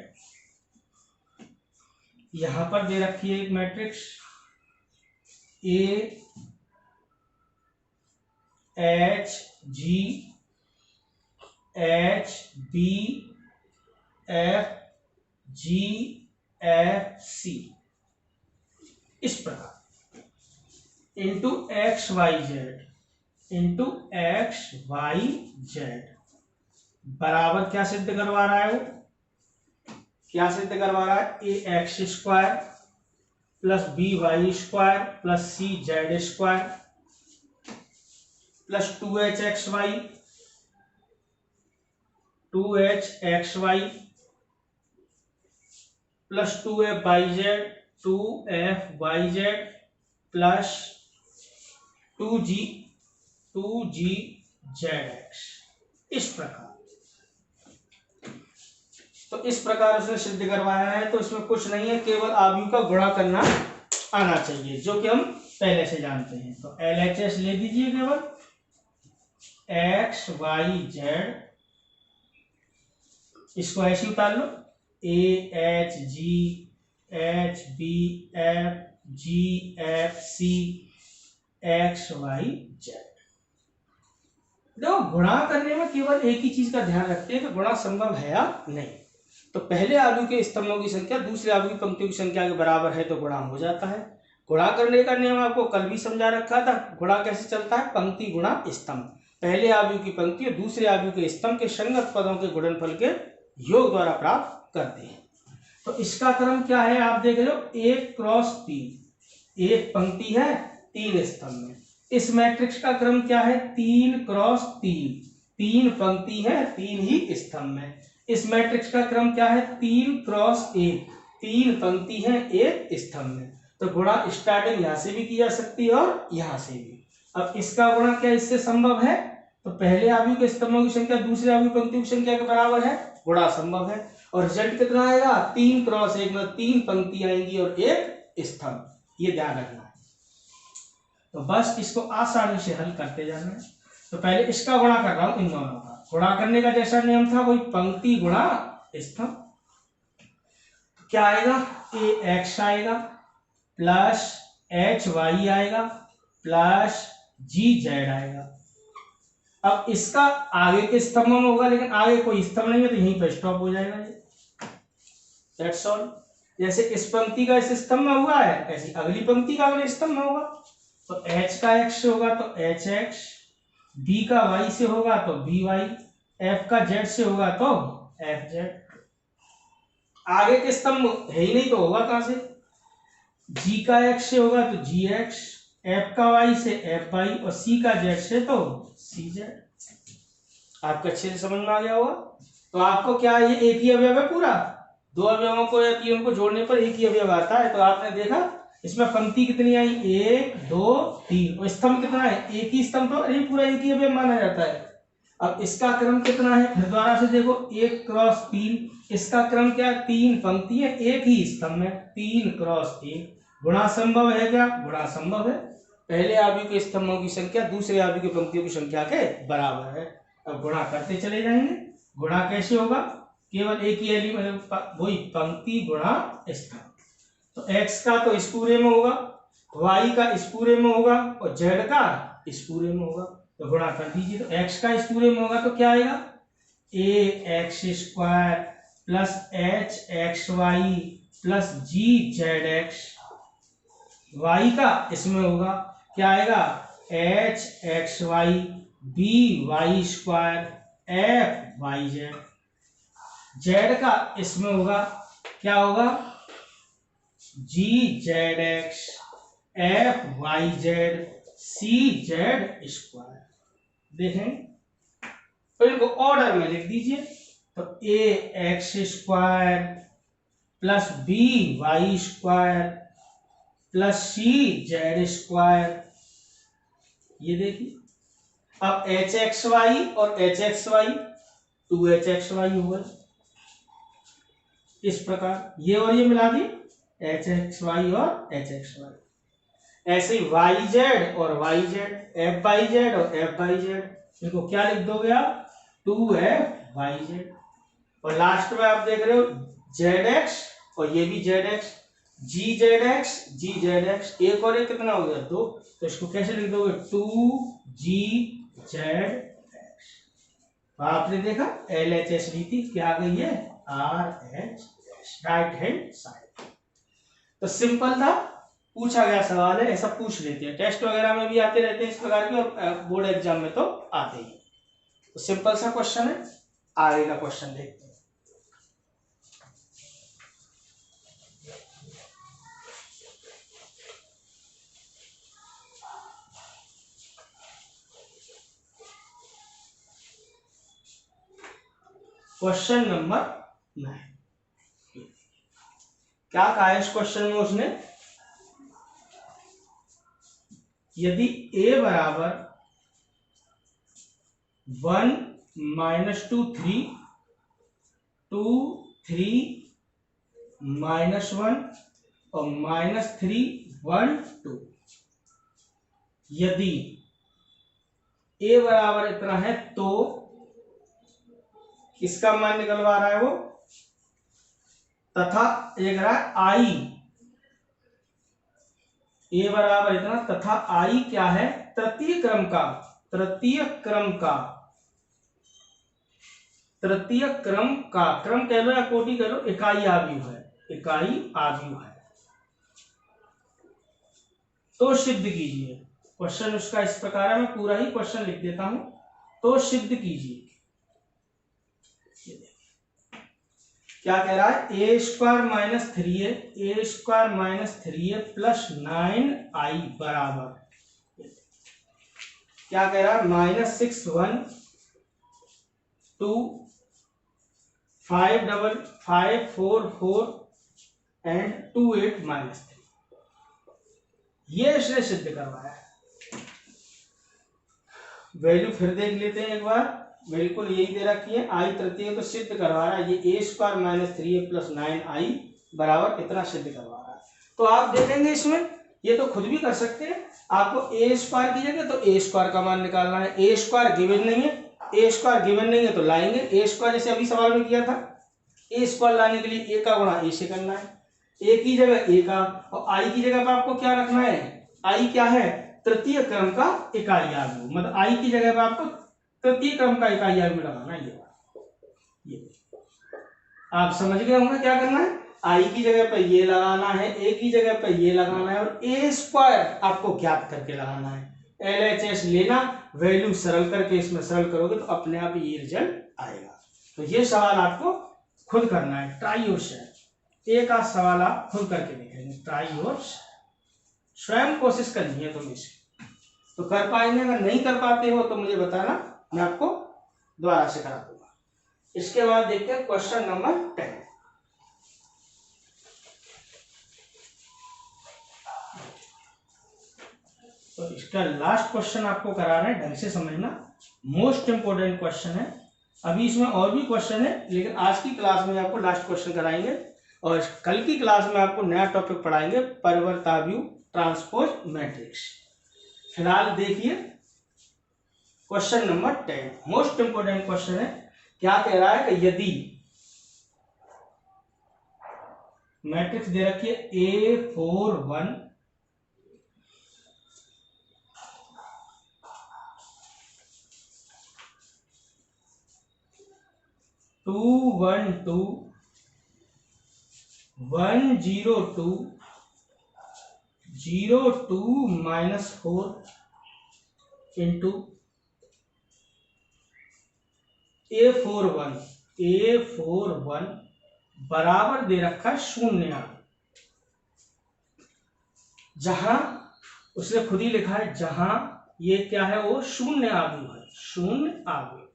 यहां पर दे रखी है एक matrix A H G H B F G F C, इस प्रकार इंटू एक्स वाई जेड बराबर क्या सिद्ध करवा रहा है वो, क्या सिद्ध करवा रहा है, a x square plus b y square plus c z square plus 2h x y plus 2f y z plus 2g z x, इस प्रकार। तो इस प्रकार उसने सिद्ध करवाया है। तो इसमें कुछ नहीं है, केवल आव्यूह का गुणा करना आना चाहिए, जो कि हम पहले से जानते हैं। तो LHS ले दीजिए, केवल एक्स वाई जेड, इसको ऐसे उतार लो, a H G H B F G F c x y z. देखो गुणा करने में केवल एक ही चीज का ध्यान रखते हैं कि गुणा संभव है या नहीं। तो पहले आव्यूह के स्तंभों की संख्या दूसरे आव्यूह की पंक्तियों की संख्या के बराबर है तो गुणा हो जाता है। गुणा करने का नियम आपको कल भी समझा रखा था। गुणा कैसे चलता है, पंक्ति गुणा स्तंभ, पहले आव्यूह की पंक्ति और दूसरे आव्यूह के स्तंभ के संगत पदों के गुणनफल के योग द्वारा प्राप्त करते हैं। तो इसका क्रम क्या है, आप देख रहे हो 1 क्रॉस 3, एक पंक्ति है 3 स्तंभ में। इस मैट्रिक्स का क्रम क्या है, 3 क्रॉस 3, 3 पंक्ति है 3 ही स्तंभ में। इस मैट्रिक्स का क्रम क्या है, 3 क्रॉस 1, 3 पंक्ति है 1 स्तंभ में। तो गुणा स्टार्टिंग यहां से भी की जा सकती है और यहां से भी। अब इसका गुणा क्या इससे संभव है, तो पहले आव्यूह के स्तंभों की संख्या दूसरे आव्यूह पंक्तियों की संख्या के बराबर है, गुणा संभव है। और रिजल्ट कितना आएगा, 3 क्रॉस 1 में 3 पंक्ति आएंगी और 1 स्तंभ, ये ध्यान रखना है। तो बस इसको आसानी से हल करते जाना है। तो पहले इसका गुणा कर रहा हूं, इन दोनों का गुणा करने का जैसा नियम था वही पंक्ति गुणा स्तंभ। तो क्या आएगा, ए एक्स आएगा प्लस एच वाई आएगा प्लस जी जेड आएगा। अब इसका आगे के स्तंभों में होगा, लेकिन आगे कोई स्तंभ नहीं है तो यहीं पर स्टॉप हो जाएगा ये। That's all. जैसे इस पंक्ति का इस स्तंभ में हुआ है, ऐसी अगली पंक्ति का अगले स्तंभ में होगा। तो h का x से होगा तो एच एक्स, b का y से होगा तो बी वाई, f का z से होगा तो एफ जेड। आगे के स्तंभ है ही नहीं तो होगा कहां से, g का x से होगा तो जी एक्स, f का y से एफ वाई और c का z से तो सी जेड। आपको अच्छे से समझ में आ गया होगा। तो आपको क्या ये एक ही अवयव है पूरा, दो अवयवों को या तीनों को जोड़ने पर एक ही अवयव आता है। तो आपने देखा इसमें पंक्ति कितनी आई, 1 2 3, और स्तंभ कितना है, एक ही स्तंभ, तो ये पूरा एक ही अवयव माना जाता है। अब इसका क्रम कितना है, फिर दोबारा से देखो 1 क्रॉस 3, इसका क्रम क्या है, 3 पंक्ति है एक ही स्तंभ में, 3 क्रॉस 1। गुणा संभव है क्या, गुणा संभव है। पहले आव्यूह के स्तंभों की संख्या दूसरे आव्यूह की पंक्तियों की संख्या के बराबर है। अब गुणा करते चले जाएंगे। गुणा कैसे होगा, केवल एक ही एलिमेंट, वही पंक्ति गुणा स्तंभ। तो x का तो इस पूरे में होगा, y का इस पूरे में होगा और z का इस पूरे में होगा। तो गुणा कर दीजिए। तो x का इस पूरे में होगा तो क्या आएगा, a x square plus h x y plus g z x. y का इसमें होगा क्या आएगा, h x y b y square f Y z. Z का इसमें होगा क्या होगा, g z x f Y z c z square. देखें तो इनको ऑर्डर में लिख दीजिए। तो a x square plus b y square plus c z square, ये देखिए। अब एच एक्स वाई और H x Y 2h x Y होगा। इस प्रकार ये और ये मिला दिए एच एक्स वाई और एच एक्स वाई। ऐसे ही वाई जेड और Y Z, F Y Z और एफ वाई जेड, इनको क्या लिख दोगे आप, 2f(yz). और लास्ट में आप देख रहे हो zx और ये भी zx, gzx gzx, एक और एक कितना हो गया 2, तो इसको कैसे लिख दोगे 2gzx। आपने देखा LHS रीति क्या आ गई है RHS, राइट हैंड साइड। तो सिंपल था, पूछा गया सवाल है, ऐसा पूछ लेते हैं, टेस्ट वगैरह में भी आते रहते हैं इस प्रकार के और बोर्ड एग्जाम में तो आते ही। तो सिंपल सा क्वेश्चन है, आगे का क्वेश्चन देखते हैं। क्वेश्चन नंबर 9, क्या कहा है इस क्वेश्चन में उसने, यदि a बराबर 1 -2 3 2 3 -1 और -3 1 2, यदि a बराबर इतना है तो इसका मान निकलवा रहा है वो, तथा एक रहा है i, a बराबर इतना तथा i क्या है तृतीय क्रम का, क्रम कह लो या कोटि कह लो, इकाई आव्यूह है, तो सिद्ध कीजिए। क्वेश्चन उसका इस प्रकार है, मैं पूरा ही क्वेश्चन लिख देता हूं, तो सिद्ध कीजिए। क्या कह रहा है, a² - 3a प्लस 9i बराबर, क्या कह रहा है -6 1 2 5 5 4 4 एंड 2 8 -3, ये इसने सिद्ध करवाया है। वैल्यू फिर देख लेते हैं एक बार, बिल्कुल यही दे रखी है, आई तृतीय तो सिद्ध करवा रहा है, ये a² - 3a प्लस 9i बराबर इतना सिद्ध करवा रहा है। तो आप देखेंगे इसमें, ये तो खुद भी कर सकते हैं, आपको a² की जगह तो a² का मान निकालना है, a² गिवन नहीं है, तो लाएंगे a², जैसे अभी सवाल में किया था, a² लाने के लिए a का गुणा a से करना है, a की जगह a का, और i की जगह पर आपको क्या रखना है, i क्या है तृतीय क्रम का इकाई आव्यूह, मतलब i की जगह पर आपको तृतीय क्रम का इकाई आव्यूह लगाना है। ये आप समझ गए होंगे क्या करना है, i की जगह पर ये लगाना है, a की जगह पर ये लगाना है, और a² आपको ज्ञात करके लगाना है। LHS लेना, वैल्यू सरल करके इसमें सरल करोगे तो अपने आप ये रिजल्ट आएगा। तो ये सवाल आपको खुद करना है, ट्राई योरसेल्फ, एक आध सवाल आप खुद करके देखेंगे, ट्राई योरसेल्फ, स्वयं कोशिश करनी है तुम इसकी, तो कर पाएंगे, अगर नहीं कर पाते हो तो मुझे बताना, मैं आपको दोबारा से करा दूंगा। इसके बाद देखते हैं क्वेश्चन नंबर 10। तो इसका लास्ट क्वेश्चन आपको करा रहे हैं, ढंग से समझना, मोस्ट इंपोर्टेंट क्वेश्चन है। अभी इसमें और भी क्वेश्चन है, लेकिन आज की क्लास में आपको लास्ट क्वेश्चन कराएंगे, और कल की क्लास में आपको नया टॉपिक पढ़ाएंगे, परिवर्ताव्यूह ट्रांसपोज मैट्रिक्स। फिलहाल देखिए question number 10, most important question है। क्या कह रहा है कि यदि मैट्रिक्स दे रखी है A4 1 2 1 2 1 0 2 0 2 -4 इंटू A4 1 बराबर दे रखा है 0, जहां उसने खुद ही लिखा है, जहां ये क्या है वो 0 आव्यूह है, 0 आव्यूह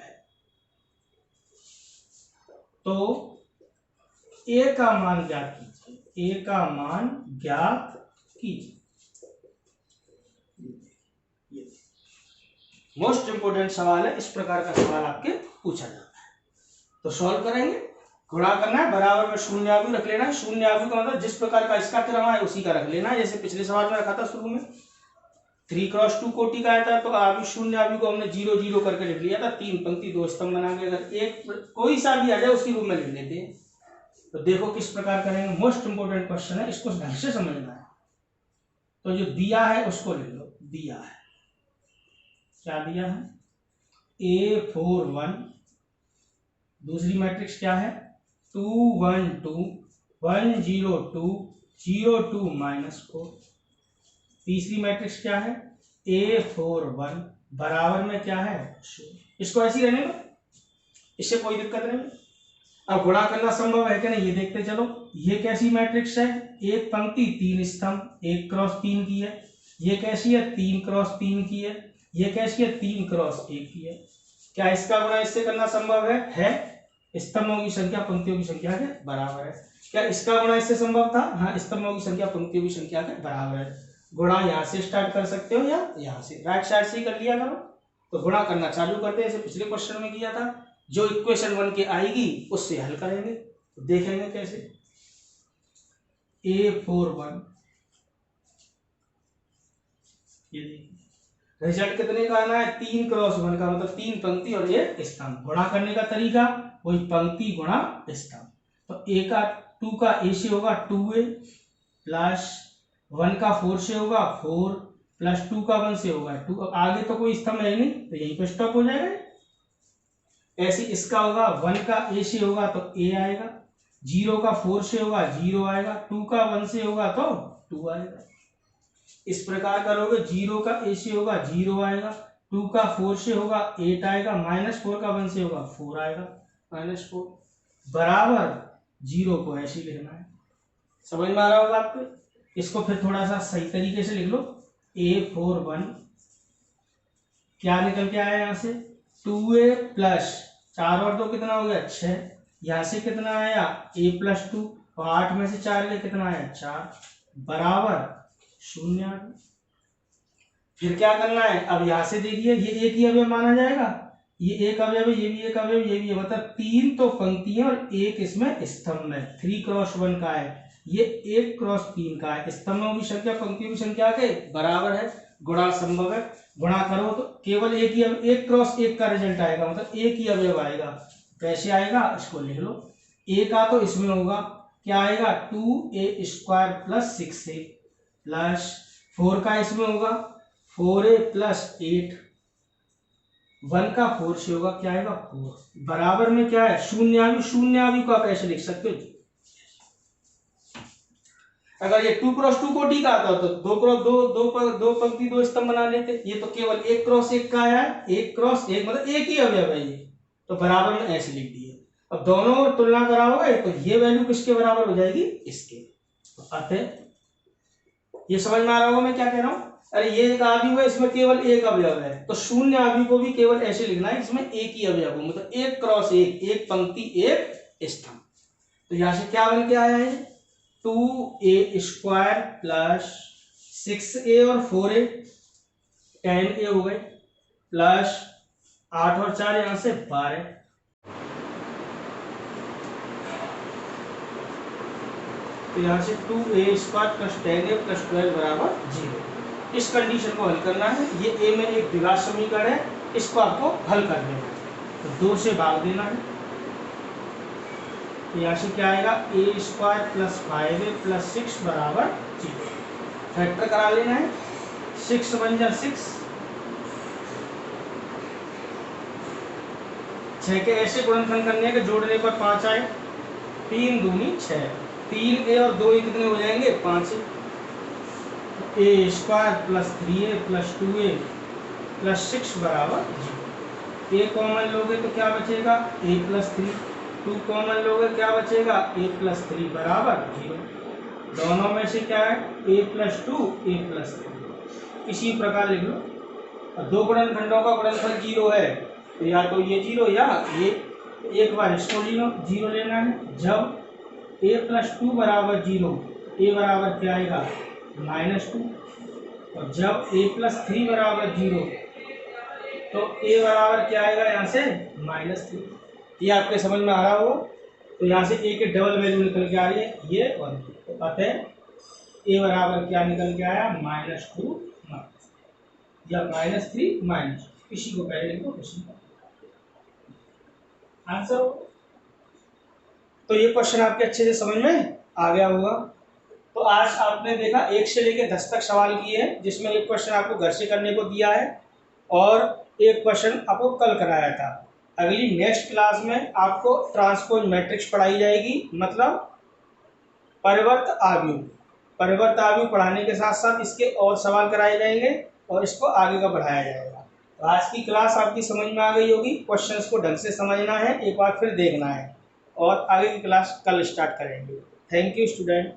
है। तो a का मान ज्ञात कीजिए, a का मान ज्ञात कीजिए। मोस्ट इंपोर्टेंट सवाल है, इस प्रकार का सवाल आपके पूछा जाता है। तो सॉल्व करेंगे, गुणा करना है, बराबर में शून्य आव्यूह रख लेना है। शून्य आव्यूह का मतलब जिस प्रकार का इसका क्रम है उसी का रख लेना है, जैसे पिछले सवाल में रखा था शुरू में 3x2 कोटि का आया था, तो आव्यूह शून्य आव्यूह को हमने 0 0 करके लिख लिया था, 3 पंक्ति 2 स्तंभ बना के। अगर एक कोई सा भी आ जाए उसके रूप में लिख लेते हैं। तो देखो किस प्रकार करेंगे, मोस्ट इंपोर्टेंट क्वेश्चन है, इसको ढंग से समझना है। तो जो दिया है उसको लिख लो, दिया है, क्या दिया है, A4 1, दूसरी मैट्रिक्स क्या है 2 1 2 1 0 2 0 2 -4, तीसरी मैट्रिक्स क्या है A4 1 बराबर में क्या है 0। इसको ऐसे ही रहने दो, इससे कोई दिक्कत नहीं। अब गुणा करना संभव है कि नहीं ये देखते चलो। ये कैसी मैट्रिक्स है, एक पंक्ति 3 स्तंभ, 1 क्रॉस 3 की है। ये कैसी है 3 क्रॉस 3 की है। ये कैसी है 3 क्रॉस 1 की है। क्या इसका गुणा इससे करना संभव है? स्तंभों की संख्या पंक्तियों की संख्या के बराबर है। क्या इसका गुणा इससे संभव था? हाँ, स्तंभों की संख्या पंक्तियों की संख्या के बराबर है। गुणा यहाँ से स्टार्ट कर सकते हो या यहाँ से, राइट साइड से ही कर लिया करो। तो गुणा करना चालू करते हैं, जैसे पिछले क्वेश्चन में किया था। जो इक्वेशन बन के आएगी उससे हल करेंगे, तो देखेंगे कैसे। A4 1, ये देखिए रिजल्ट कितने का आना है 3 क्रॉस 1 का, मतलब 3 पंक्ति और 1 स्तंभ। गुणा करने का तरीका वही पंक्ति गुणा स्तंभ। तो A का 2 का A से होगा 2A प्लस 1 का 4 से होगा 4 प्लस 2 का 1 से होगा 2। अब आगे तो कोई स्तंभ है नहीं, तो यहीं पे स्टॉप हो जाएगा। ऐसे इसका होगा 1 का A से होगा तो A आएगा, 0 का 4 से होगा 0 आएगा, 2 का 1 से होगा तो 2 आएगा। इस प्रकार करोगे, 0 का A से होगा 0 आएगा, 2 का 4 से होगा 8 आएगा, -4 का 1 से होगा 4 आएगा, -4 बराबर 0 को ऐसे लिखना है। समझ में आ रहा होगा आपको। इसको फिर थोड़ा सा सही तरीके से लिख लो। A4 1 क्या निकल के आया यहाँ से 2A प्लस 4 और 2 कितना हो गया 6, यहाँ से कितना आया A प्लस 2 और 8 में से 4 गया कितना आया 4 बराबर 0। फिर क्या करना है, अब यहाँ से देखिए ये एक ही अवयव माना जाएगा, ये एक अवयव है, ये भी एक अवयव, ये भी है, मतलब 3 तो पंक्तियां और 1 इसमें स्तंभ है। 3 क्रॉस 1 का है, ये 1 क्रॉस 3 का है। स्तंभों की संख्या पंक्तियों की संख्या के बराबर है, गुणा संभव है। गुणा करो तो केवल एक ही 1 क्रॉस 1 का रिजल्ट आएगा, मतलब एक ही अवयव आएगा। कैसे आएगा इसको लिख लो। A का तो इसमें होगा क्या आएगा 2A² प्लस 6A प्लस 4 का इसमें होगा 4A प्लस 8, 1 का 4 से होगा क्या आएगा 4 बराबर में क्या है शून्यावी। शून्यावी को आप ऐसे लिख सकते हो। अगर ये 2 क्रॉस 2 कोटि का आता तो 2 क्रॉस 2 पंक्ति 2 स्तंभ बना लेते। ये तो केवल 1 क्रॉस 1 का आया है, 1 क्रॉस 1 मतलब एक ही अवयव है ये, तो बराबर में ऐसे लिख दिए। अब दोनों और तुलना कराओगे तो ये वैल्यू किसके बराबर हो जाएगी इसके। तो अतः ये समझ में आ रहा होगा मैं क्या कह रहा हूं। अरे ये एक आव्यूह है, इसमें केवल एक अवयव है, तो शून्य आव्यूह को भी केवल ऐसे लिखना है इसमें एक ही अवयव हो, मतलब 1 क्रॉस 1, एक पंक्ति एक स्तंभ। तो यहां से क्या बन के आया है 2A² प्लस 6A और 4A 10A हो गए, प्लस 8 और 4 यहां से 12, तो यहां से 2A² प्लस 10A प्लस 12 बराबर 0। इस कंडीशन को हल करना है। ये A में एक द्विघात समीकरण है, इसको आपको हल कर देना है, तो 2 से भाग देना है। तो यहाँ से क्या आएगा A² प्लस 5A प्लस 6 बराबर 0। फैक्टर करा लेना है, 6 1 जा 6, 6 के ऐसे गुणनखंड करने के जोड़ने पर 5 आए, 3 दूनी 6, 3A और 2A कितने हो जाएंगे 5। A² plus 3A plus 2A plus 6 बराबर 0। A कॉमन लोगे तो क्या बचेगा A प्लस 3, 2 कॉमन लोगे क्या बचेगा A प्लस 3 बराबर 0। दोनों में से क्या है A प्लस 2 A प्लस 3, इसी प्रकार लिख लो। और दो गुणनखंडों का गुणनफल 0 है, तो या तो ये 0 या ये, एक बार इसको 0 लेना है। जब A प्लस 2 बराबर 0, A बराबर क्या आएगा -2, और जब A प्लस 3 बराबर 0, तो a बराबर क्या आएगा यहाँ से -3। ये आपके समझ में आ रहा होगा। तो यहाँ से a के डबल वैल्यू निकल के आ रही है ये और ये। तो अतः a बराबर क्या निकल के आया -2 या -3 इसी को पहले लिखो क्वेश्चन का आंसर। तो ये क्वेश्चन आपके अच्छे से समझ में आ गया होगा। तो आज आपने देखा 1 से लेकर 10 तक सवाल किए हैं, जिसमें एक क्वेश्चन आपको घर से करने को दिया है और एक क्वेश्चन आपको कल कराया था। अगली नेक्स्ट क्लास में आपको ट्रांसपोज मैट्रिक्स पढ़ाई जाएगी, मतलब परिवर्त आव्यूह। परिवर्त आव्यूह पढ़ाने के साथ साथ इसके और सवाल कराए जाएंगे और इसको आगे का बढ़ाया जाएगा। तो आज की क्लास आपकी समझ में आ गई होगी। क्वेश्चंस को ढंग से समझना है, एक बार फिर देखना है और आगे की क्लास कल स्टार्ट करेंगे। Thank you student.